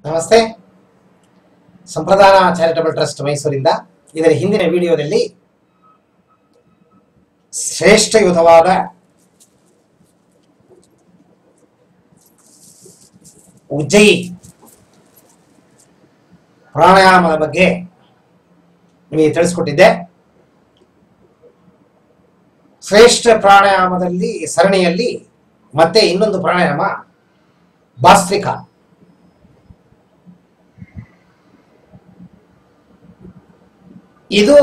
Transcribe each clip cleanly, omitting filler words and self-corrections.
ನಮಸ್ತೆ. ಸಂಪ್ರದಾನ charitable trust ಮೈಸೂರಿಂದ ಇದರ ಹಿಂದಿನ ವಿಡಿಯೋದಲ್ಲಿ ಶ್ರೇಷ್ಠಯುತವಾದ ಉಜ್ಜಯಿ ಪ್ರಾಣಾಯಾಮದ ಬಗ್ಗೆ ನಿಮಗೆ ತಿಳಿಸ್ಕೊಟ್ಟಿದ್ದೆ. ಶ್ರೇಷ್ಠ ಪ್ರಾಣಾಯಾಮದಲ್ಲಿ ಸರಣಿಯಲ್ಲಿ ಮತ್ತೆ ಇನ್ನೊಂದು ಪ್ರಾಣಾಯಾಮ ಭಾಸ್ತ್ರಿಕ. ಇದು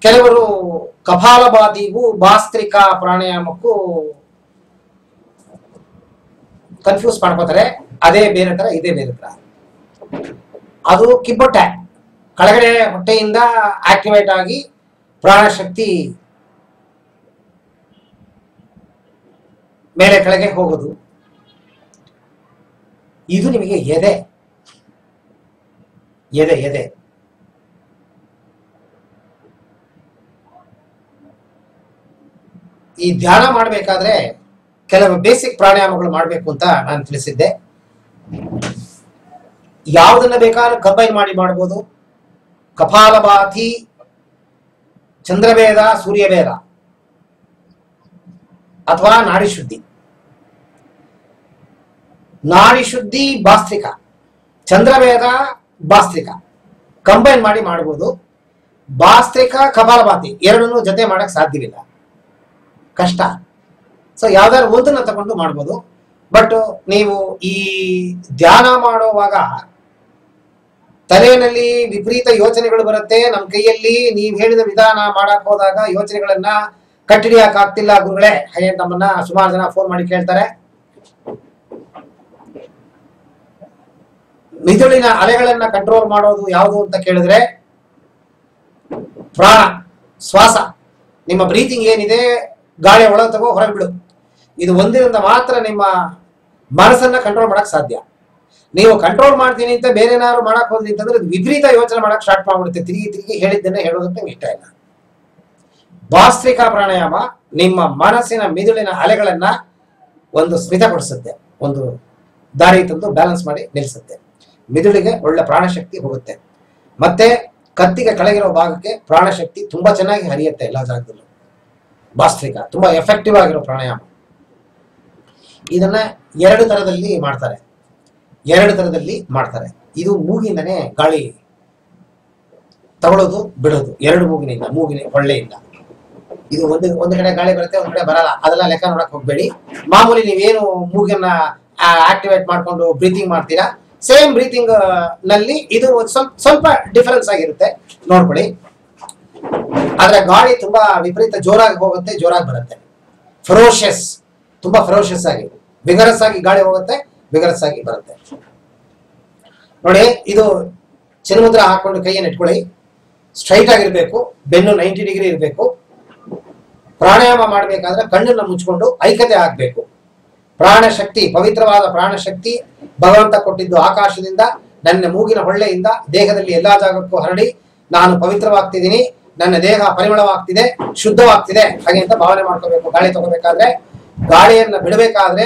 ಕೆಲವರು ಕಪಾಲಭಾತಿಗೂ ಭಾಸ್ತ್ರಿಕಾ ಪ್ರಾಣಾಯಾಮಕ್ಕೂ ಕನ್ಫ್ಯೂಸ್ ಮಾಡ್ಕೋತಾರೆ. ಅದೇ ಬೇರೆ ತರ, ಇದೇ ಬೇರೆ ತರ. ಅದು ಕಿಬ್ಬೊಟ್ಟೆ ಕೆಳಗಡೆ ಹೊಟ್ಟೆಯಿಂದ ಆಕ್ಟಿವೇಟ್ ಆಗಿ ಪ್ರಾಣಶಕ್ತಿ ಮೇಲೆ ಕೆಳಗೆ ಹೋಗೋದು. ಇದು ನಿಮಗೆ ಎದೆ ಎದೆ ಎದೆ ಈ ಧ್ಯಾನ ಮಾಡಬೇಕಾದ್ರೆ ಕೆಲವು ಬೇಸಿಕ್ ಪ್ರಾಣಾಯಾಮಗಳು ಮಾಡಬೇಕು ಅಂತ ನಾನು ತಿಳಿಸಿದ್ದೆ. ಯಾವುದನ್ನ ಬೇಕಾದ್ರೂ ಕಂಬೈನ್ ಮಾಡಿ ಮಾಡಬಹುದು. ಕಪಾಲಭಾತಿ, ಚಂದ್ರಭೇದ, ಸೂರ್ಯಭೇದ ಅಥವಾ ನಾಡಿ ಶುದ್ಧಿ. ನಾಡಿ ಶುದ್ಧಿ ಭಾಸ್ತ್ರಿಕ, ಚಂದ್ರಭೇದ ಭಾಸ್ತ್ರಿಕ ಕಂಬೈನ್ ಮಾಡಿ ಮಾಡಬಹುದು. ಭಾಸ್ತ್ರಿಕ ಕಪಾಲಭಾತಿ ಎರಡನ್ನೂ ಜೊತೆ ಮಾಡಕ್ ಸಾಧ್ಯವಿಲ್ಲ, ಕಷ್ಟ. ಸೊ ಯಾವ್ದಾದ್ರು ಒಂದನ್ನ ತಗೊಂಡು ಮಾಡ್ಬೋದು. ಬಟ್ ನೀವು ಈ ಧ್ಯಾನ ಮಾಡುವಾಗ ತಲೆಯಲ್ಲಿ ವಿಪರೀತ ಯೋಚನೆಗಳು ಬರುತ್ತೆ. ನಮ್ಮ ಕೈಯಲ್ಲಿ ನೀವು ಹೇಳಿದ ವಿಧಾನ ಮಾಡಕ್ ಹೋದಾಗ ಯೋಚನೆಗಳನ್ನ ಕಟ್ಟಿಡಿಯಕ್ ಆಗ್ತಿಲ್ಲ ಗುರುಗಳೇ ಹಾಗೆ ನಮ್ಮನ್ನ ಸುಮಾರು ಜನ ಫೋನ್ ಮಾಡಿ ಕೇಳ್ತಾರೆ. ಮಿದುಳಿನ ಅಲೆಗಳನ್ನ ಕಂಟ್ರೋಲ್ ಮಾಡೋದು ಯಾವುದು ಅಂತ ಕೇಳಿದ್ರೆ ಪ್ರಾಣ, ಶ್ವಾಸ, ನಿಮ್ಮ ಬ್ರೀತಿಂಗ್ ಏನಿದೆ, ಗಾಳಿ ಒಳಗೆ ತಗೋ ಹೊರಗೆ ಬಿಡು. ಇದು ಒಂದರಿಂದ ಮಾತ್ರ ನಿಮ್ಮ ಮನಸ್ಸನ್ನ ಕಂಟ್ರೋಲ್ ಮಾಡಕ್ ಸಾಧ್ಯ. ನೀವು ಕಂಟ್ರೋಲ್ ಮಾಡ್ತೀನಿ ಅಂತ ಬೇರೆ ಏನಾದ್ರು ಮಾಡಕ್ ಹೋದ್ರಿ ಅಂತಂದ್ರೆ ವಿಪರೀತ ಯೋಚನೆ ಮಾಡಕ್ ಸ್ಟಾರ್ಟ್ ಮಾಡ್ಬಿಡುತ್ತೆ. ತಿರುಗಿ ಹೇಳಿದ್ದನ್ನೇ ಹೇಳೋದಕ್ಕೆ ನಂಗೆ ಇಷ್ಟ ಇಲ್ಲ. ಭಾಸ್ತ್ರಿಕಾ ಪ್ರಾಣಾಯಾಮ ನಿಮ್ಮ ಮನಸ್ಸಿನ ಮಿದುಳಿನ ಅಲೆಗಳನ್ನ ಒಂದು ಸ್ಮಿತಗೊಳಿಸುತ್ತೆ, ಒಂದು ದಾರಿ ತಂದು ಬ್ಯಾಲೆನ್ಸ್ ಮಾಡಿ ನಿಲ್ಲಿಸುತ್ತೆ. ಮಿದುಳಿಗೆ ಒಳ್ಳೆ ಪ್ರಾಣಶಕ್ತಿ ಹೋಗುತ್ತೆ. ಮತ್ತೆ ಕತ್ತಿಗೆ ಕೆಳಗಿರೋ ಭಾಗಕ್ಕೆ ಪ್ರಾಣಶಕ್ತಿ ತುಂಬಾ ಚೆನ್ನಾಗಿ ಹರಿಯುತ್ತೆ ಎಲ್ಲ ಜಾಗದಲ್ಲೂ. ಭಾಸ್ತ್ರಿಕಾ ತುಂಬಾ ಎಫೆಕ್ಟಿವ್ ಆಗಿರೋ ಪ್ರಾಣಾಯಾಮ. ಇದನ್ನ ಎರಡು ತರದಲ್ಲಿ ಮಾಡ್ತಾರೆ. ಇದು ಮೂಗಿಂದನೇ ಗಾಳಿ ತಗೊಳ್ಳೋದು ಬಿಡೋದು, ಎರಡು ಮೂಗಿನ ಹೊಳ್ಳೆಯಿಂದ. ಇದು ಒಂದು ಕಡೆ ಗಾಳಿ ಬರುತ್ತೆ, ಒಂದು ಕಡೆ ಬರಲ್ಲ. ಅದೆಲ್ಲ ಲೆಕ್ಕ ನೋಡಕ್ ಹೋಗ್ಬೇಡಿ. ಮಾಮೂಲಿ ನೀವೇನು ಮೂಗನ್ನ ಆಕ್ಟಿವೇಟ್ ಮಾಡ್ಕೊಂಡು ಬ್ರೀತಿಂಗ್ ಮಾಡ್ತೀರಾ, ಸೇಮ್ ಬ್ರೀತಿಂಗ್ ನಲ್ಲಿ ಇದು ಸ್ವಲ್ಪ ಡಿಫರೆನ್ಸ್ ಆಗಿರುತ್ತೆ, ನೋಡ್ಕೊಳ್ಳಿ. ಆದ್ರೆ ಗಾಳಿ ತುಂಬಾ ವಿಪರೀತ ಜೋರಾಗಿ ಹೋಗುತ್ತೆ, ಜೋರಾಗಿ ಬರುತ್ತೆ. ಫೆರೋಷಿಯಸ್, ತುಂಬಾ ಫೆರೋಷಿಯಸ್ ಆಗಿ ವಿಗರಸ್ ಆಗಿ ಗಾಳಿ ಹೋಗುತ್ತೆ, ವಿಗರಸ್ ಆಗಿ ಬರುತ್ತೆ. ನೋಡಿ, ಇದು ಚಿನ್ಮುದ್ರ ಹಾಕೊಂಡು ಕೈಯನ್ನು ಇಟ್ಕೊಳ್ಳಿ. ಸ್ಟ್ರೈಟ್ ಆಗಿರ್ಬೇಕು, ಬೆನ್ನು 90 ಡಿಗ್ರಿ ಇರಬೇಕು. ಪ್ರಾಣಾಯಾಮ ಮಾಡಬೇಕಾದ್ರೆ ಕಣ್ಣನ್ನ ಮುಚ್ಕೊಂಡು ಐಕ್ಯತೆ ಆಗ್ಬೇಕು. ಪ್ರಾಣಶಕ್ತಿ, ಪವಿತ್ರವಾದ ಪ್ರಾಣಶಕ್ತಿ ಭಗವಂತ ಕೊಟ್ಟಿದ್ದು ಆಕಾಶದಿಂದ ನನ್ನ ಮೂಗಿನ ಹೊಳ್ಳೆಯಿಂದ ದೇಹದಲ್ಲಿ ಎಲ್ಲಾ ಜಾಗಕ್ಕೂ ಹರಡಿ ನಾನು ಪವಿತ್ರವಾಗ್ತಿದ್ದೀನಿ, ನನ್ನ ದೇಹ ಪರಿಮಳವಾಗ್ತಿದೆ, ಶುದ್ಧವಾಗ್ತಿದೆ ಹಾಗೆ ಅಂತ ಭಾವನೆ ಮಾಡ್ಕೋಬೇಕು. ಗಾಳಿ ತಗೋಬೇಕಾದ್ರೆ, ಗಾಳಿಯನ್ನ ಬಿಡಬೇಕಾದ್ರೆ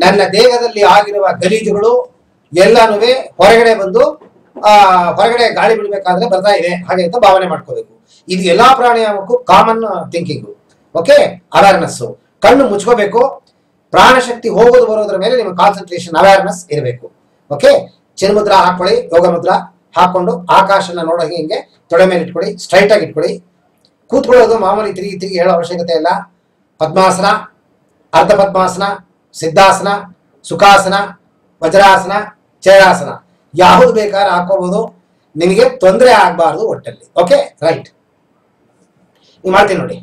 ನನ್ನ ದೇಹದಲ್ಲಿ ಆಗಿರುವ ಗಲೀಜುಗಳು ಎಲ್ಲಾನು ಹೊರಗಡೆ ಬಂದು ಹೊರಗಡೆ ಗಾಳಿ ಬಿಡಬೇಕಾದ್ರೆ ಬರ್ತಾ ಇದೆ ಹಾಗೆ ಅಂತ ಭಾವನೆ ಮಾಡ್ಕೋಬೇಕು. ಇದು ಎಲ್ಲಾ ಪ್ರಾಣಾಯಾಮಕ್ಕೂ ಕಾಮನ್ ಥಿಂಕಿಂಗ್. Okay, awareness. ಕಣ್ಣು ಮುಚ್ಕೋಬೇಕು. ಪ್ರಾಣಶಕ್ತಿ ಹೋಗೋದು ಬರೋದ್ರ ಮೇಲೆ ನಿಮ್ಮ ಕಾನ್ಸಂಟ್ರೇಷನ್, ಅವೇರ್ನೆಸ್ ಇರಬೇಕು. ಓಕೆ, ಚಿನ್ಮುದ್ರ ಹಾಕೊಳ್ಳಿ, ಯೋಗ ಮುದ್ರ ಹಾಕೊಂಡು ಆಕಾಶನ ನೋಡೋ ಹಿಂಗೆ ತೊಡೆ ಮೇಲೆ ಇಟ್ಕೊಳ್ಳಿ, ಸ್ಟ್ರೈಟ್ ಆಗಿ ಇಟ್ಕೊಳ್ಳಿ. ಕೂತ್ಕೊಳ್ಳೋದು ಮಾಮೂಲಿ ತಿರುಗಿ ಹೇಳೋ ಅವಶ್ಯಕತೆ ಇಲ್ಲ. ಪದ್ಮಾಸನ, ಅರ್ಧ ಪದ್ಮಾಸನ, ಸಿದ್ಧಾಸನ, ಸುಖಾಸನ, ವಜ್ರಾಸನ, ಚೇರಾಸನ ಯಾವುದು ಬೇಕಾದ್ರೆ ಹಾಕೋಬಹುದು. ನಿಮಗೆ ತೊಂದರೆ ಆಗಬಾರ್ದು ಒಟ್ಟಲ್ಲಿ. Okay, right. ನೀವು ಮಾಡ್ತೀನಿ ನೋಡಿ.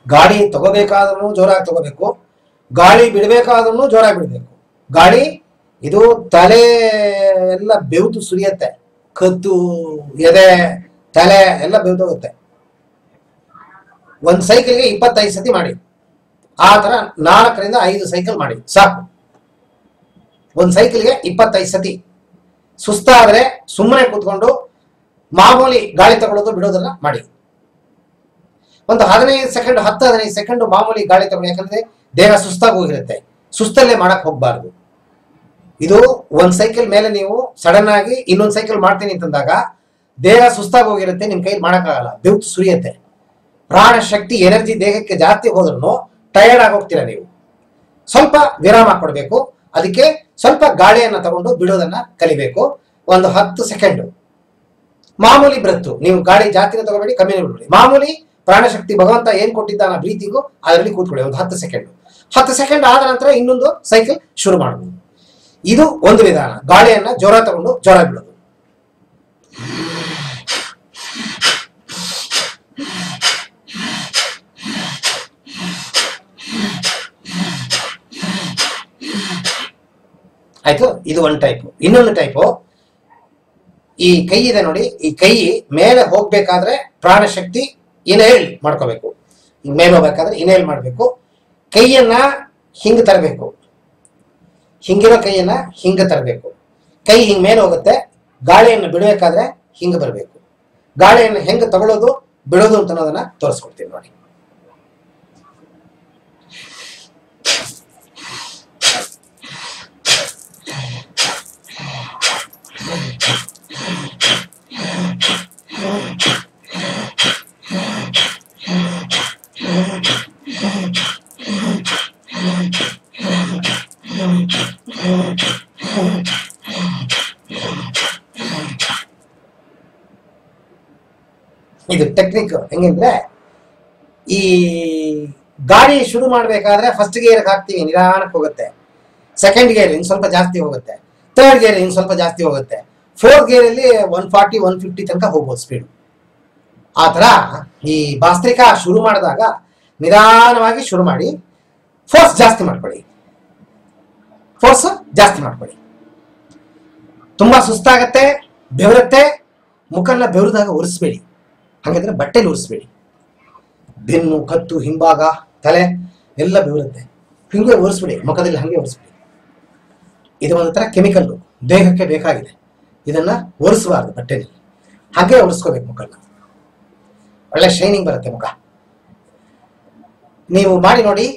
ಗಾಳಿ ತಗೋಬೇಕಾದ್ರೂ ಜೋರಾಗಿ ತಗೋಬೇಕು, ಗಾಳಿ ಬಿಡಬೇಕಾದ್ರೂ ಜೋರಾಗಿ ಬಿಡಬೇಕು. ಗಾಳಿ ಇದು ತಲೆ ಎಲ್ಲ ಬೆವ್ತು ಸುರಿಯತ್ತೆ, ಕತ್ತು, ಎದೆ, ತಲೆ ಎಲ್ಲ ಬೆವ್ತೋಗುತ್ತೆ. ಒಂದು ಸೈಕಲ್ಗೆ 25 ಸತಿ ಮಾಡಿ. ಆ ತರ 4 ರಿಂದ 5 ಸೈಕಲ್ ಮಾಡಿ ಸಾಕು. ಒಂದು ಸೈಕಲ್ಗೆ 25 ಸತಿ. ಸುಸ್ತಾದ್ರೆ ಸುಮ್ಮನೆ ಕೂತ್ಕೊಂಡು ಮಾಮೂಲಿ ಗಾಳಿ ತಗೊಳ್ಳೋದು ಬಿಡೋದನ್ನ ಮಾಡಿ. ಒಂದು 15 ಸೆಕೆಂಡ್ 10-15 ಸೆಕೆಂಡ್ ಮಾಮೂಲಿ ಗಾಳಿ ತಗೊಳ್ಳಿ. ಯಾಕಂದ್ರೆ ದೇಹ ಸುಸ್ತಾಗಿ ಹೋಗಿರುತ್ತೆ. ಸುಸ್ತಲ್ಲೇ ಮಾಡಕ್ ಹೋಗ್ಬಾರ್ದು. ಇದು ಒಂದ್ ಸೈಕಲ್ ಮೇಲೆ ನೀವು ಸಡನ್ ಆಗಿ ಇನ್ನೊಂದು ಸೈಕಲ್ ಮಾಡ್ತೀನಿ ಅಂತಂದಾಗ ದೇಹ ಸುಸ್ತಾಗಿ ಹೋಗಿರುತ್ತೆ, ನಿಮ್ ಕೈಲಿ ಮಾಡಕ್ಕಾಗಲ್ಲ, ಬೆವ್ತು ಸುರಿಯುತ್ತೆ. ಪ್ರಾಣ ಶಕ್ತಿ ಎನರ್ಜಿ ದೇಹಕ್ಕೆ ಜಾಸ್ತಿ ಹೋದ್ರೂ ಟಯರ್ಡ್ ಆಗಿ ಹೋಗ್ತೀರಾ ನೀವು. ಸ್ವಲ್ಪ ವಿರಾಮ ಕೊಡಬೇಕು. ಅದಕ್ಕೆ ಸ್ವಲ್ಪ ಗಾಳಿಯನ್ನ ತಗೊಂಡು ಬಿಡೋದನ್ನ ಕಲಿಬೇಕು. ಒಂದು 10 ಸೆಕೆಂಡ್ ಮಾಮೂಲಿ ಬ್ರೆತ್ತು. ನೀವು ಗಾಳಿ ಜಾಸ್ತಿನ ತಗೋಬೇಡಿ, ಕಮ್ಮಿನೇ ಬಿಡಬೇಡಿ. ಮಾಮೂಲಿ ಪ್ರಾಣಶಕ್ತಿ ಭಗವಂತ ಏನ್ ಕೊಟ್ಟಿದ್ದಾನ ಬ್ರೀತಿಂಗು ಅದರಲ್ಲಿ ಕೂತ್ಕೊಳ್ಳಿ ಒಂದು 10 ಸೆಕೆಂಡ್. 10 ಸೆಕೆಂಡ್ ಆದ ನಂತರ ಇನ್ನೊಂದು ಸೈಕಲ್ ಶುರು ಮಾಡಬಹುದು. ಇದು ಒಂದು ವಿಧಾನ. ಗಾಳಿಯನ್ನ ಜ್ವರ ತಗೊಂಡು ಜ್ವರ ಬಿಡೋದು. ಆಯ್ತು, ಇದು ಒಂದು ಟೈಪ್. ಇನ್ನೊಂದು ಟೈಪು, ಈ ಕೈ ಇದೆ ನೋಡಿ, ಈ ಕೈ ಮೇಲೆ ಹೋಗ್ಬೇಕಾದ್ರೆ ಪ್ರಾಣಶಕ್ತಿ ಇನ್ಹೇಲ್ ಮಾಡ್ಕೋಬೇಕು. ಮೇಲೆ ಹೋಗ್ಬೇಕಾದ್ರೆ ಇನ್ಹೇಲ್ ಮಾಡಬೇಕು. ಕೈಯನ್ನ ಹಿಂಗ್ ತರಬೇಕು, ಹಿಂಗಿರೋ ಕೈಯನ್ನ ಹಿಂಗ ತರಬೇಕು. ಕೈ ಹಿಂಗ್ ಮೇಲೆ ಹೋಗುತ್ತೆ. ಗಾಳಿಯನ್ನು ಬಿಡಬೇಕಾದ್ರೆ ಹಿಂಗ ಬರಬೇಕು. ಗಾಳಿಯನ್ನು ಹೆಂಗ ತಗೊಳ್ಳೋದು ಬಿಡೋದು ಅಂತ ಅನ್ನೋದನ್ನ ತೋರಿಸ್ಕೊಡ್ತೀನಿ ನೋಡಿ. ಇದು ಟೆಕ್ನಿಕ್ ಹೆಂಗಂದ್ರೆ, ಈ ಗಾಡಿ ಶುರು ಮಾಡ್ಬೇಕಾದ್ರೆ ಫಸ್ಟ್ ಗೇರ್ ಹಾಕ್ತಿವಿ, ನಿಧಾನಕ್ಕೆ ಹೋಗುತ್ತೆ. ಸೆಕೆಂಡ್ ಗೇರ್ ಇನ್ ಸ್ವಲ್ಪ ಜಾಸ್ತಿ ಹೋಗುತ್ತೆ. ಥರ್ಡ್ ಗೇರ್ ಇನ್ ಸ್ವಲ್ಪ ಜಾಸ್ತಿ ಹೋಗುತ್ತೆ. ಫೋರ್ತ್ ಗೇರ್ ಅಲ್ಲಿ 140 150 ತನಕ ಹೋಗ್ಬೋದು ಸ್ಪೀಡ್. ಆ ತರ ಈ ಬಾಸ್ತ್ರಿಕ ಶುರು ಮಾಡಿದಾಗ ನಿಧಾನವಾಗಿ ಶುರು ಮಾಡಿ, ಫೋರ್ಸ್ ಜಾಸ್ತಿ ಮಾಡ್ಕೊಳ್ಳಿ. ತುಂಬಾ ಸುಸ್ತಾಗತ್ತೆ, ಬೆವರುತ್ತೆ. ಮುಖನ್ನ ಬೆವರಿದಾಗ ಒರೆಸ್ಬೇಡಿ, ಹಾಗಾದ್ರೆ ಬಟ್ಟೆಲಿ ಒರೆಸ್ಬೇಡಿ. ಬೆನ್ನು, ಕತ್ತು, ಹಿಂಭಾಗ, ತಲೆ ಎಲ್ಲ ಬೆವರುತ್ತೆ. ಹಿಂಗೆ ಒರೆಸ್ಬಿಡಿ, ಮುಖದಲ್ಲಿ ಹಂಗೆ ಒರೆಸ್ಬಿಡಿ. ಇದು ಒಂದು ತರ ಕೆಮಿಕಲ್, ದೇಹಕ್ಕೆ ಬೇಕಾಗಿದೆ. ಇದನ್ನ ಒರೆಸಬಾರ್ದು ಬಟ್ಟೆಲಿ, ಹಾಗೆ ಒರೆಸ್ಕೋಬೇಕು ಮುಖನ್ನ. ಒಳ್ಳೆ ಶೈನಿಂಗ್ ಬರುತ್ತೆ ಮುಖ. ನೀವು ಮಾಡಿ ನೋಡಿ.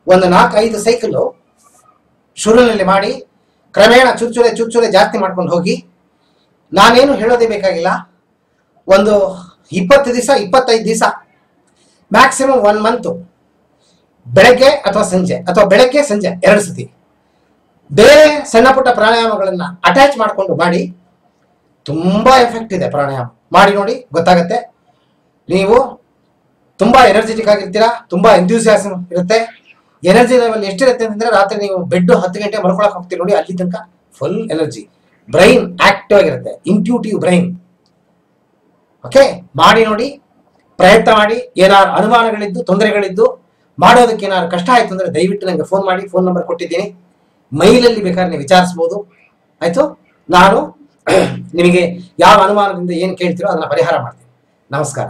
ಒಂದು 4-5 ಸೈಕಲ್ ಶುರುವಿನಲ್ಲಿ ಮಾಡಿ, ಕ್ರಮೇಣ ಚುಚ್ಚುರೆ ಜಾಸ್ತಿ ಮಾಡ್ಕೊಂಡು ಹೋಗಿ. ನಾನೇನು ಹೇಳೋದೇ ಬೇಕಾಗಿಲ್ಲ. ಒಂದು 20 ದಿವಸ 25 ದಿವಸ ಮ್ಯಾಕ್ಸಿಮಮ್ 1 ಮಂತ್, ಬೆಳಗ್ಗೆ ಅಥವಾ ಸಂಜೆ ಅಥವಾ ಬೆಳಗ್ಗೆ ಸಂಜೆ 2 ಸತಿ ಬೇರೆ ಸಣ್ಣ ಪುಟ್ಟ ಪ್ರಾಣಾಯಾಮಗಳನ್ನ ಅಟ್ಯಾಚ್ ಮಾಡಿಕೊಂಡು ಮಾಡಿ. ತುಂಬಾ ಎಫೆಕ್ಟ್ ಇದೆ ಪ್ರಾಣಾಯಾಮ. ಮಾಡಿ ನೋಡಿ, ಗೊತ್ತಾಗತ್ತೆ. ನೀವು ತುಂಬಾ ಎನರ್ಜೆಟಿಕ್ ಆಗಿರ್ತೀರಾ, ತುಂಬಾ ಎಂಥೂಸಿಯಾಸಮ್ ಇರುತ್ತೆ. ಎನರ್ಜಿ ಲೆವೆಲ್ ಎಷ್ಟಿರುತ್ತೆ ಅಂತಂದ್ರೆ, ರಾತ್ರಿ ನೀವು ಬೆಡ್ 10 ಗಂಟೆ ಮಲ್ಕೊಳಕ್ ಹೋಗ್ತೀರಿ ನೋಡಿ, ಅಲ್ಲಿ ತನಕ ಫುಲ್ ಎನರ್ಜಿ. ಬ್ರೈನ್ ಆಕ್ಟಿವ್ ಆಗಿರುತ್ತೆ, ಇಂಟ್ಯೂಟಿವ್ ಬ್ರೈನ್. ಓಕೆ, ಮಾಡಿ ನೋಡಿ, ಪ್ರಯತ್ನ ಮಾಡಿ. ಏನಾದ್ರು ಅನುಮಾನಗಳಿದ್ದು, ತೊಂದರೆಗಳಿದ್ದು, ಮಾಡೋದಕ್ಕೆ ಏನಾದ್ರು ಕಷ್ಟ ಆಯ್ತು ಅಂದ್ರೆ ದಯವಿಟ್ಟು ನನಗೆ ಫೋನ್ ಮಾಡಿ. ಫೋನ್ ನಂಬರ್ ಕೊಟ್ಟಿದ್ದೀನಿ, ಮೈಲಲ್ಲಿ ಬೇಕಾದ್ರೆ ನೀವು ವಿಚಾರಿಸ್ಬೋದು. ಆಯ್ತು, ನಾನು ನಿಮಗೆ ಯಾವ ಅನುಮಾನದಿಂದ ಏನು ಕೇಳ್ತೀರೋ ಅದನ್ನ ಪರಿಹಾರ ಮಾಡ್ತೀನಿ. ನಮಸ್ಕಾರ.